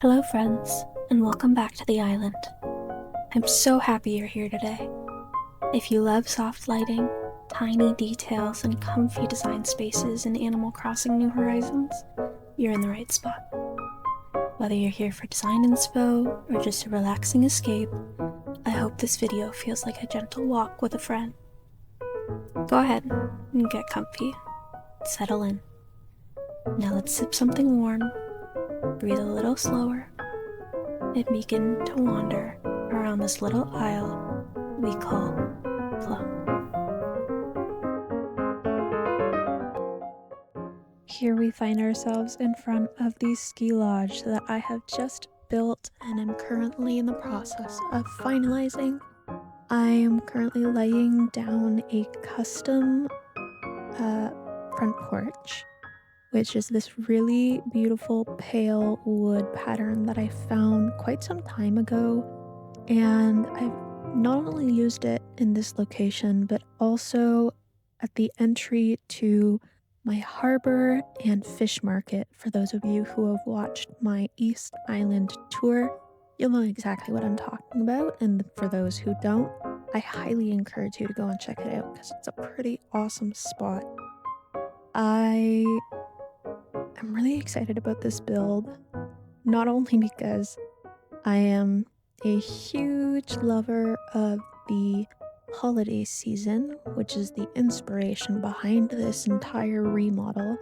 Hello friends, and welcome back to the island. I'm so happy you're here today. If you love soft lighting, tiny details, and comfy design spaces in Animal Crossing New Horizons, you're in the right spot. Whether you're here for design inspo or just a relaxing escape, I hope this video feels like a gentle walk with a friend. Go ahead and get comfy. Settle in. Now let's sip something warm, breathe a little slower, and begin to wander around this little isle we call Plum. Here we find ourselves in front of the ski lodge that I have just built and am currently in the process of finalizing. I am currently laying down a custom front porch, which is this really beautiful pale wood pattern that I found quite some time ago, and I've not only used it in this location but also at the entry to my harbor and fish market. For those of you who have watched my East Island tour, you'll know exactly what I'm talking about, and for those who don't, I highly encourage you to go and check it out because it's a pretty awesome spot. I'm really excited about this build, not only because I am a huge lover of the holiday season, which is the inspiration behind this entire remodel,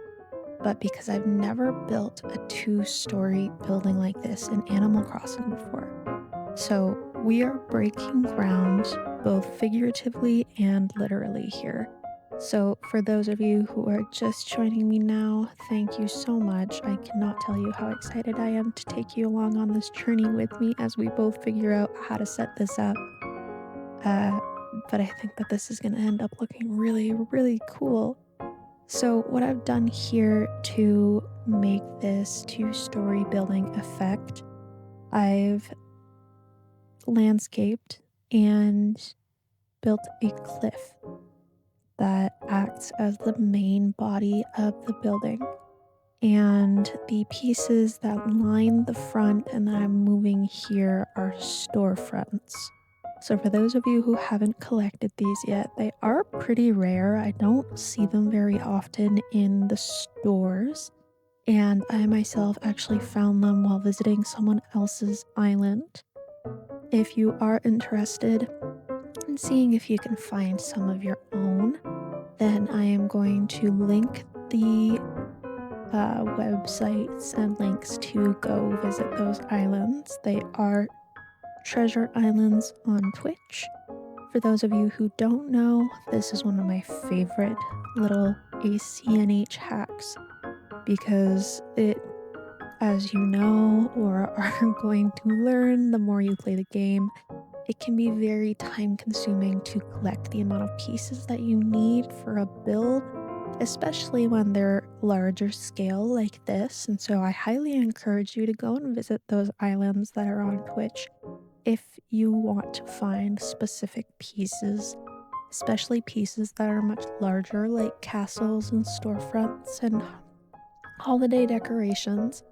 but because I've never built a 2-story building like this in Animal Crossing before. So we are breaking ground both figuratively and literally here. So for those of you who are just joining me now, thank you so much. I cannot tell you how excited I am to take you along on this journey with me as we both figure out how to set this up. But I think that this is going to end up looking really, really cool. So what I've done here to make this 2-story building effect, I've landscaped and built a cliff that acts as the main body of the building, and the pieces that line the front and that I'm moving here are storefronts. So for those of you who haven't collected these yet, they are pretty rare. I don't see them very often in the stores, and I myself actually found them while visiting someone else's island. If you are interested in seeing if you can find some of your own, then I am going to link the websites and links to go visit those islands. They are Treasure Islands on Twitch. For those of you who don't know, this is one of my favorite little ACNH hacks because it, as you know or are going to learn the more you play the game, it can be very time consuming to collect the amount of pieces that you need for a build, especially when they're larger scale like this. And so I highly encourage you to go and visit those islands that are on Twitch if you want to find specific pieces, especially pieces that are much larger like castles and storefronts and holiday decorations,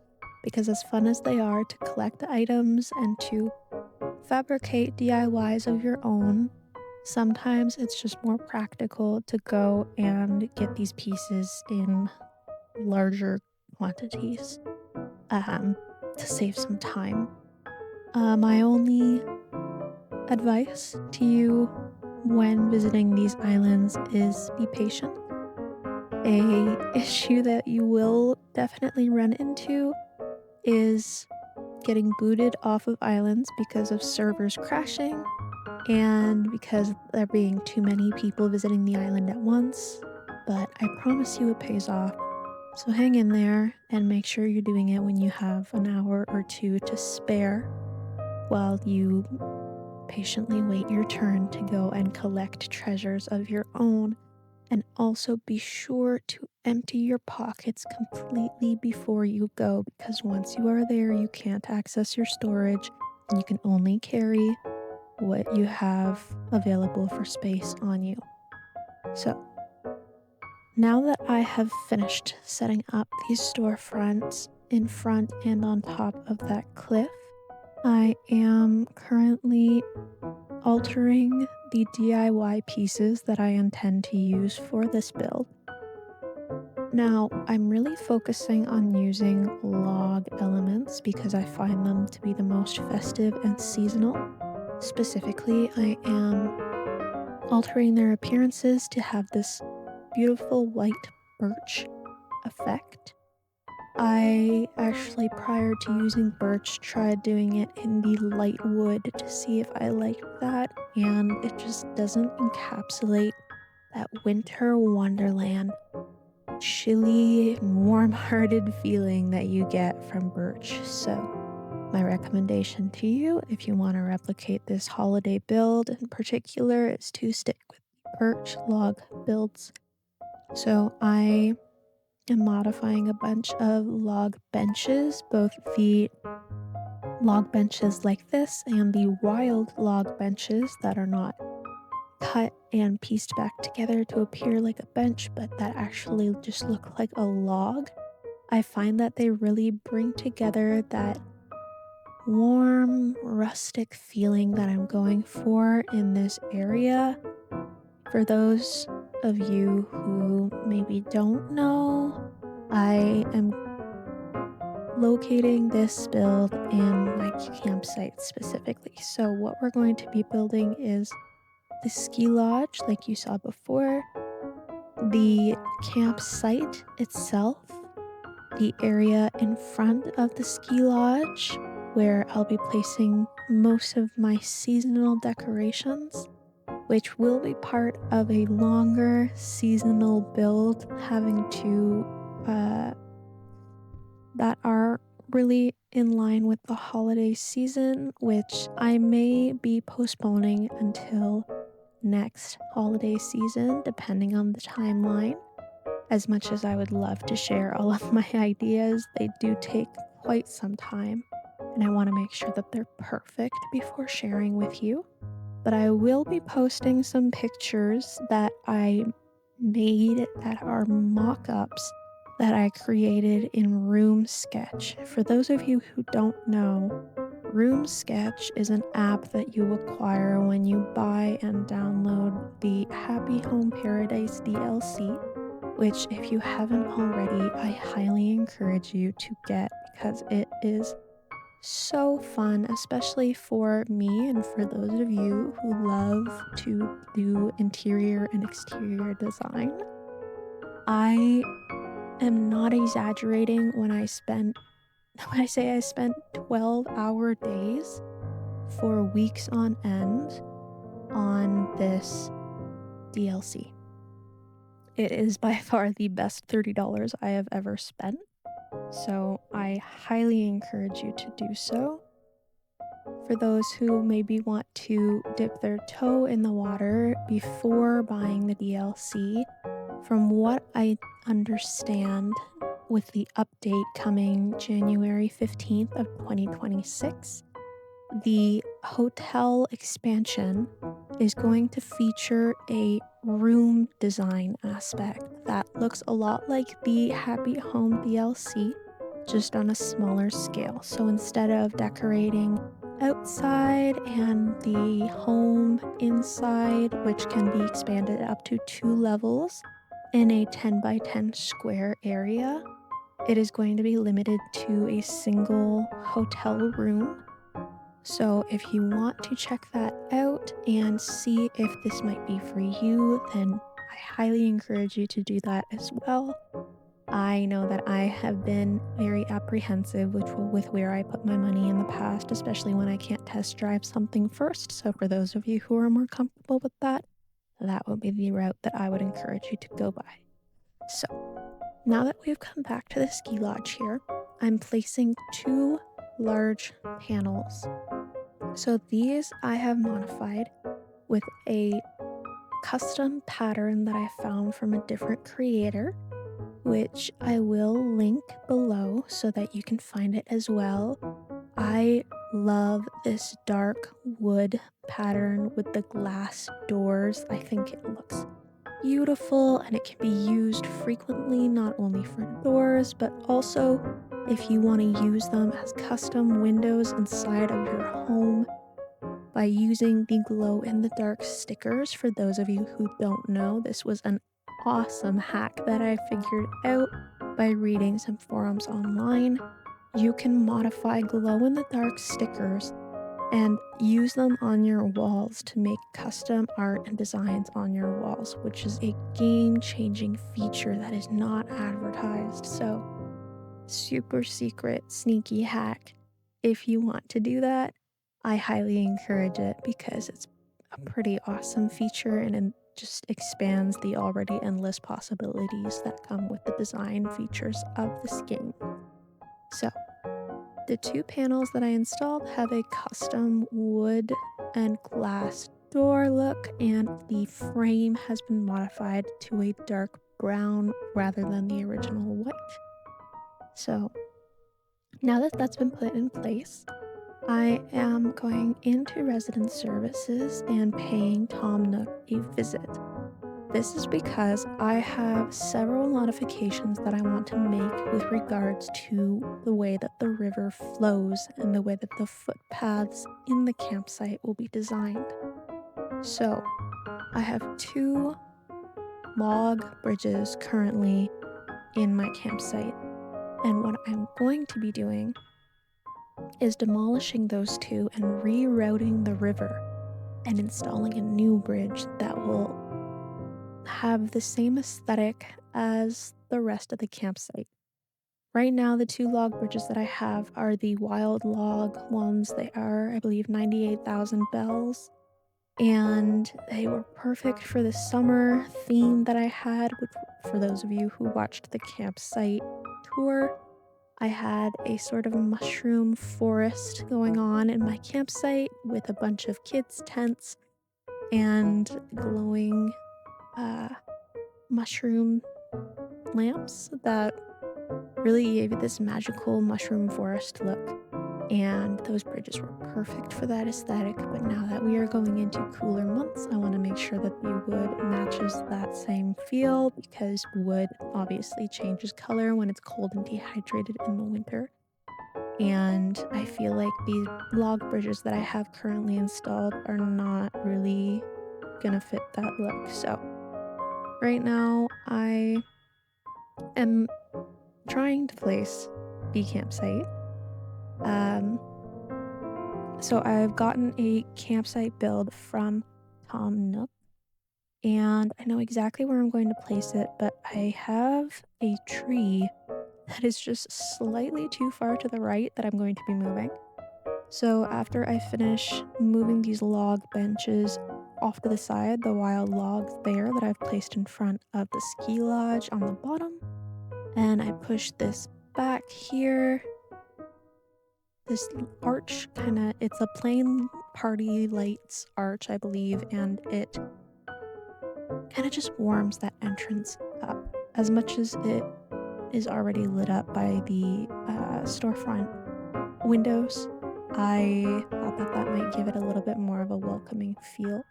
because as fun as they are to collect items and to fabricate DIYs of your own, sometimes it's just more practical to go and get these pieces in larger quantities to save some time. My only advice to you when visiting these islands is be patient. An issue that you will definitely run into is getting booted off of islands because of servers crashing and because there being too many people visiting the island at once, but I promise you it pays off. So hang in there and make sure you're doing it when you have an hour or two to spare while you patiently wait your turn to go and collect treasures of your own. And also be sure to empty your pockets completely before you go, because once you are there, you can't access your storage and you can only carry what you have available for space on you. So now that I have finished setting up these storefronts in front and on top of that cliff. I am currently altering the DIY pieces that I intend to use for this build. Now, I'm really focusing on using log elements because I find them to be the most festive and seasonal. Specifically, I am altering their appearances to have this beautiful white birch effect. I actually, prior to using birch, tried doing it in the light wood to see if I liked that, and it just doesn't encapsulate that winter wonderland, chilly, warm-hearted feeling that you get from birch. So my recommendation to you, if you want to replicate this holiday build in particular, is to stick with birch log builds. So I am modifying a bunch of log benches, both the log benches like this and the wild log benches that are not cut and pieced back together to appear like a bench, but that actually just look like a log. I find that they really bring together that warm, rustic feeling that I'm going for in this area. For those of you who maybe don't know, I am locating this build in my campsite specifically. So what we're going to be building is the ski lodge like you saw before, the campsite itself, the area in front of the ski lodge where I'll be placing most of my seasonal decorations, which will be part of a longer seasonal build having to that are really in line with the holiday season, which I may be postponing until next holiday season, depending on the timeline. As much as I would love to share all of my ideas, they do take quite some time, and I want to make sure that they're perfect before sharing with you. But I will be posting some pictures that I made that are mock-ups that I created in Room Sketch. For those of you who don't know, Room Sketch is an app that you acquire when you buy and download the Happy Home Paradise DLC, which if you haven't already, I highly encourage you to get because it is so fun, especially for me and for those of you who love to do interior and exterior design. I am not exaggerating when I say I spent 12-hour days for weeks on end on this DLC. It is by far the best $30 I have ever spent, so I highly encourage you to do so. For those who maybe want to dip their toe in the water before buying the DLC, from what I understand, with the update coming January 15th of 2026, the hotel expansion is going to feature a room design aspect that looks a lot like the Happy Home DLC, just on a smaller scale. So instead of decorating outside and the home inside, which can be expanded up to 2 levels in a 10 by 10 square area, it is going to be limited to a single hotel room. So if you want to check that out and see if this might be for you, then I highly encourage you to do that as well. I know that I have been very apprehensive with where I put my money in the past, especially when I can't test drive something first. So for those of you who are more comfortable with that, that would be the route that I would encourage you to go by. So now that we've come back to the ski lodge here, I'm placing 2 large panels. So these I have modified with a custom pattern that I found from a different creator, which I will link below so that you can find it as well. I love this dark wood pattern with the glass doors. I think it looks beautiful and it can be used frequently, not only for doors, but also if you want to use them as custom windows inside of your home by using the glow-in-the-dark stickers. For those of you who don't know, this was an awesome hack that I figured out by reading some forums online. You can modify glow-in-the-dark stickers and use them on your walls to make custom art and designs on your walls, which is a game-changing feature that is not advertised. So, super secret, sneaky hack. If you want to do that, I highly encourage it because it's a pretty awesome feature and it just expands the already endless possibilities that come with the design features of this game. So, the 2 panels that I installed have a custom wood and glass door look, and the frame has been modified to a dark brown rather than the original white. So now that that's been put in place, I am going into resident services and paying Tom Nook a visit. This is because I have several modifications that I want to make with regards to the way that the river flows and the way that the footpaths in the campsite will be designed. So, I have 2 log bridges currently in my campsite, and what I'm going to be doing is demolishing those 2 and rerouting the river and installing a new bridge that will have the same aesthetic as the rest of the campsite. Right now, the 2 log bridges that I have are the wild log ones. They are, I believe, 98,000 bells. And they were perfect for the summer theme that I had, which, for those of you who watched the campsite tour, I had a sort of mushroom forest going on in my campsite with a bunch of kids' tents and glowing mushroom lamps that really gave it this magical mushroom forest look. And those bridges were perfect for that aesthetic, but now that we are going into cooler months, I want to make sure that the wood matches that same feel, because wood obviously changes color when it's cold and dehydrated in the winter. And I feel like these log bridges that I have currently installed are not really gonna fit that look. So right now I am trying to place the campsite. So I've gotten a campsite build from Tom Nook, and I know exactly where I'm going to place it, but I have a tree that is just slightly too far to the right that I'm going to be moving. So after I finish moving these log benches off to the side, the wild logs there that I've placed in front of the ski lodge on the bottom, and I push this back here. This arch it's a plain party lights arch, I believe, and it kind of just warms that entrance up as much as it is already lit up by the storefront windows. I thought that that might give it a little bit more of a welcoming feel.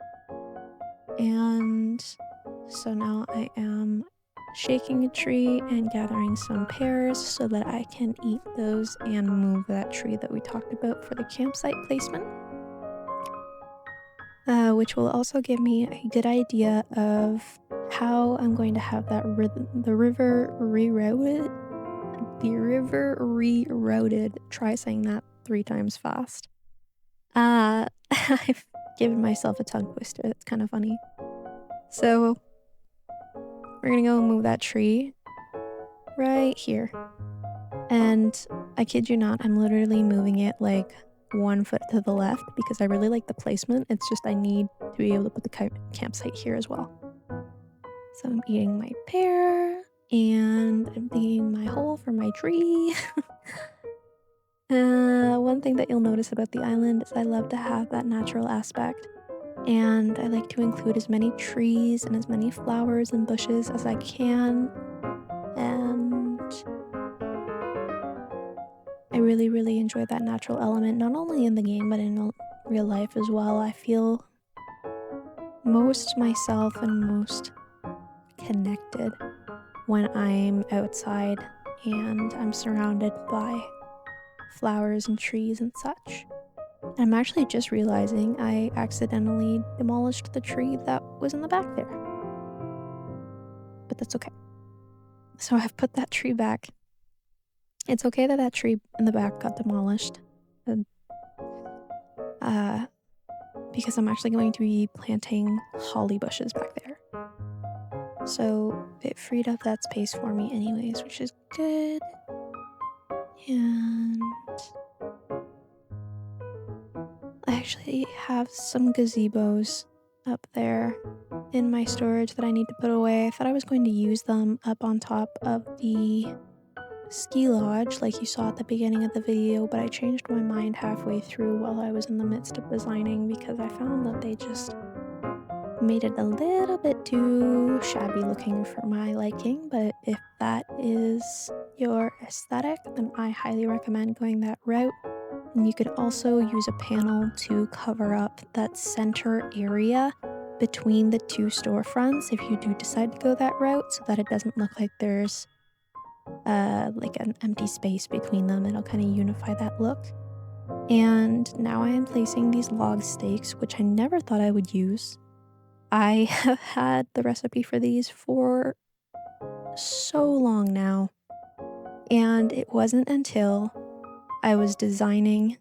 And so now I am shaking a tree and gathering some pears so that I can eat those and move that tree that we talked about for the campsite placement. Which will also give me a good idea of how I'm going to have that the river rerouted. The river rerouted. Try saying that 3 times fast. I've given myself a tongue twister. That's kind of funny. So we're gonna go move that tree right here. And I kid you not, I'm literally moving it like 1 foot to the left because I really like the placement. It's just I need to be able to put the campsite here as well. So I'm eating my pear and I'm digging my hole for my tree. One thing that you'll notice about the island is I love to have that natural aspect. And I like to include as many trees and as many flowers and bushes as I can. And I really, really enjoy that natural element, not only in the game, but in real life as well. I feel most myself and most connected when I'm outside and I'm surrounded by flowers and trees and such. And I'm actually just realizing I accidentally demolished the tree that was in the back there. But that's okay. So I've put that tree back. It's okay that that tree in the back got demolished. And, because I'm actually going to be planting holly bushes back there. So it freed up that space for me anyways, which is good. And I actually have some gazebos up there in my storage that I need to put away. I thought I was going to use them up on top of the ski lodge like you saw at the beginning of the video, but I changed my mind halfway through while I was in the midst of designing because I found that they just made it a little bit too shabby looking for my liking. But if that is your aesthetic, then I highly recommend going that route. And you could also use a panel to cover up that center area between the two storefronts if you do decide to go that route, so that it doesn't look like there's like an empty space between them. It'll kind of unify that look. And now I am placing these log stakes, which I never thought I would use. I have had the recipe for these for so long now, and it wasn't until I was designing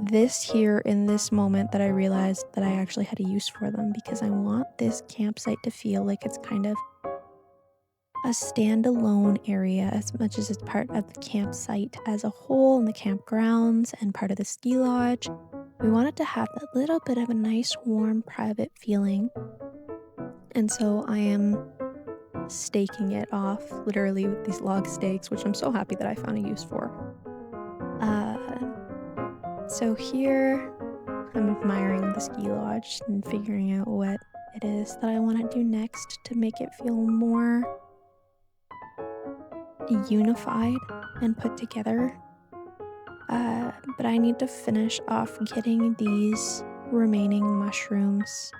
this here in this moment that I realized that I actually had a use for them, because I want this campsite to feel like it's kind of a standalone area as much as it's part of the campsite as a whole and the campgrounds and part of the ski lodge. We wanted to have that little bit of a nice, warm, private feeling. And so I am staking it off literally with these log stakes, which I'm so happy that I found a use for. So here I'm admiring the ski lodge and figuring out what it is that I want to do next to make it feel more unified and put together. But I need to finish off getting these remaining mushrooms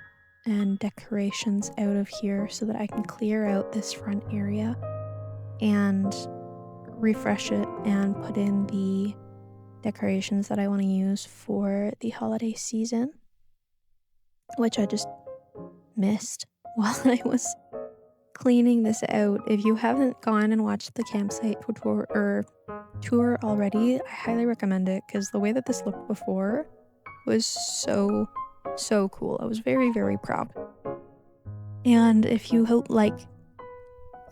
and decorations out of here so that I can clear out this front area and refresh it and put in the decorations that I want to use for the holiday season, which I just missed while I was cleaning this out. If you haven't gone and watched the campsite tour already, I highly recommend it, because the way that this looked before was so cool. I was very, very proud. And if you like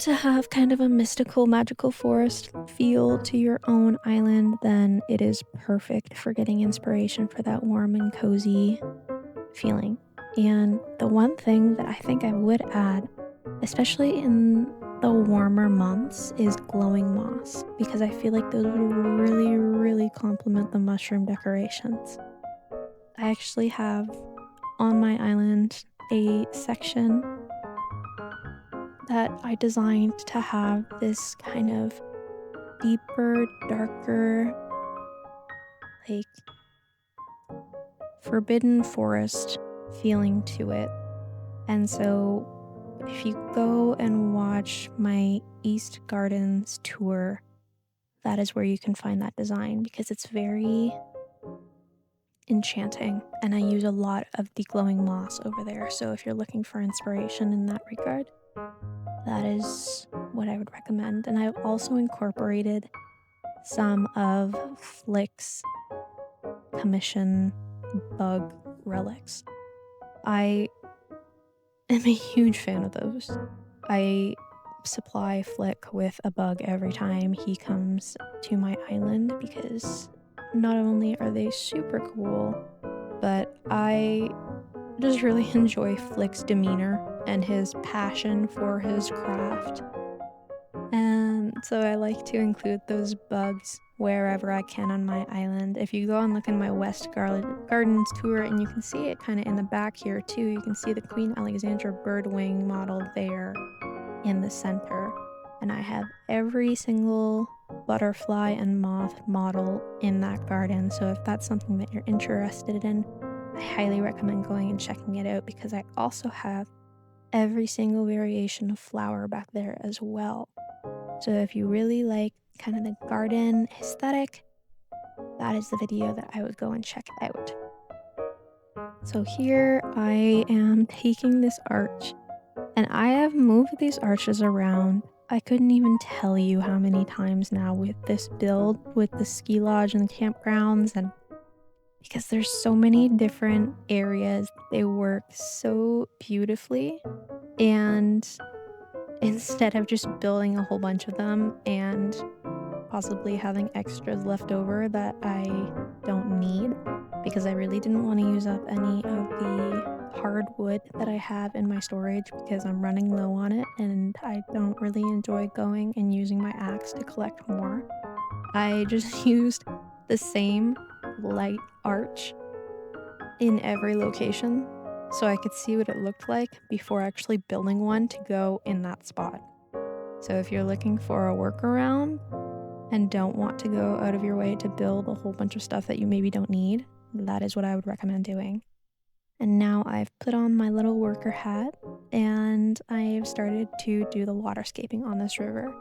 to have kind of a mystical, magical forest feel to your own island, then it is perfect for getting inspiration for that warm and cozy feeling. And the one thing that I think I would add, especially in the warmer months, is glowing moss, because I feel like those would really, really complement the mushroom decorations. I actually have on my island a section that I designed to have this kind of deeper, darker, like forbidden forest feeling to it. And so if you go and watch my East Gardens tour, that is where you can find that design, because it's very enchanting and I use a lot of the glowing moss over there. So if you're looking for inspiration in that regard, that is what I would recommend. And I've also incorporated some of Flick's commission bug relics. I am a huge fan of those. I supply Flick with a bug every time he comes to my island, because not only are they super cool, but I just really enjoy Flick's demeanor and his passion for his craft. And so I like to include those bugs wherever I can on my island. If you go and look in my West Gardens tour, and you can see it kind of in the back here too, you can see the Queen Alexandra birdwing model there in the center. And I have every single butterfly and moth model in that garden. So if that's something that you're interested in, I highly recommend going and checking it out, because I also have every single variation of flower back there as well. So if you really like kind of the garden aesthetic, that is the video that I would go and check out. So here I am taking this arch, and I have moved these arches around. I couldn't even tell you how many times now with this build, with the ski lodge and the campgrounds, and because there's so many different areas, they work so beautifully. And instead of just building a whole bunch of them and possibly having extras left over that I don't need, because I really didn't want to use up any of the hardwood that I have in my storage because I'm running low on it and I don't really enjoy going and using my axe to collect more. I just used the same light arch in every location so I could see what it looked like before actually building one to go in that spot. So if you're looking for a workaround and don't want to go out of your way to build a whole bunch of stuff that you maybe don't need, that is what I would recommend doing. And now I've put on my little worker hat and I've started to do the waterscaping on this river.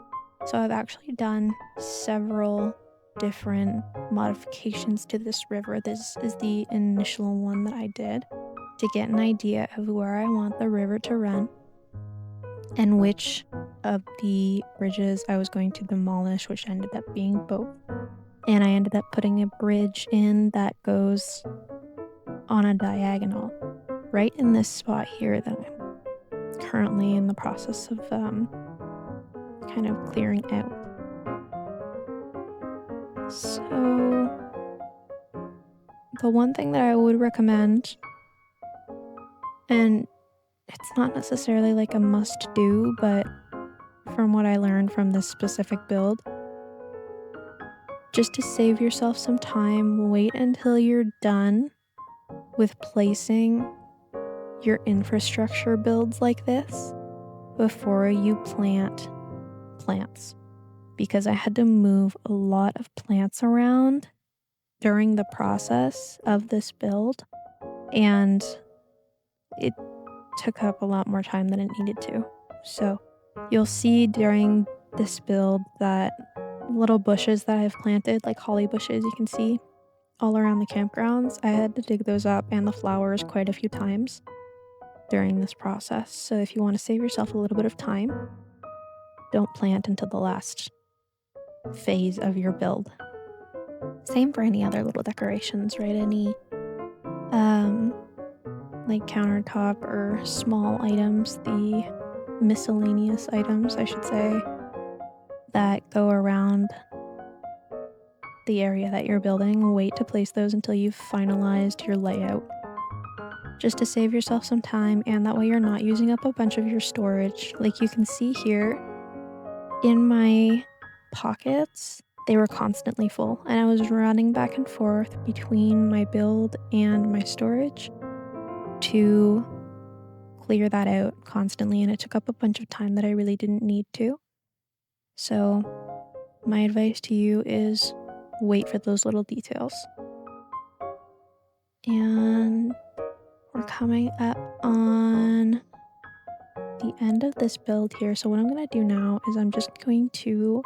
So I've actually done several different modifications to this river. This is the initial one that I did to get an idea of where I want the river to run and which of the bridges I was going to demolish, which ended up being both. And I ended up putting a bridge in that goes on a diagonal right in this spot here that I'm currently in the process of kind of clearing out. So the one thing that I would recommend, and it's not necessarily like a must do, but from what I learned from this specific build, just to save yourself some time, wait until you're done with placing your infrastructure builds like this before you plant plants. Because I had to move a lot of plants around during the process of this build, and it took up a lot more time than it needed to. So you'll see during this build that little bushes that I've planted, like holly bushes, you can see all around the campgrounds. I had to dig those up and the flowers quite a few times during this process. So if you want to save yourself a little bit of time, don't plant until the last phase of your build. Same for any other little decorations, right? Any like countertop or small items, the miscellaneous items, I should say, that go around the area that you're building. Wait to place those until you've finalized your layout, just to save yourself some time, and that way you're not using up a bunch of your storage. Like you can see here in my pockets, they were constantly full, and I was running back and forth between my build and my storage to clear that out constantly, and it took up a bunch of time that I really didn't need to. So my advice to you is wait for those little details. And we're coming up on the end of this build here. So what I'm going to do now is I'm just going to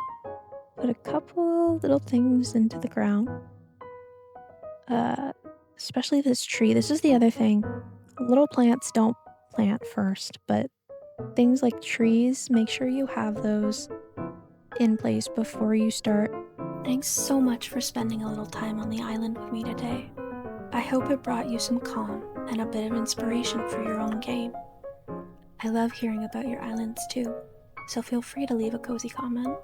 put a couple little things into the ground. Especially this tree. This is the other thing. Little plants don't plant first, but things like trees, make sure you have those in place before you start. Thanks so much for spending a little time on the island with me today. I hope it brought you some calm and a bit of inspiration for your own game. I love hearing about your islands too, so feel free to leave a cozy comment.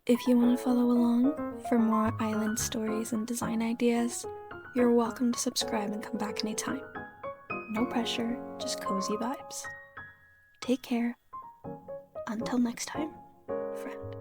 If you want to follow along for more island stories and design ideas, you're welcome to subscribe and come back anytime. No pressure, just cozy vibes. Take care. Until next time, friend.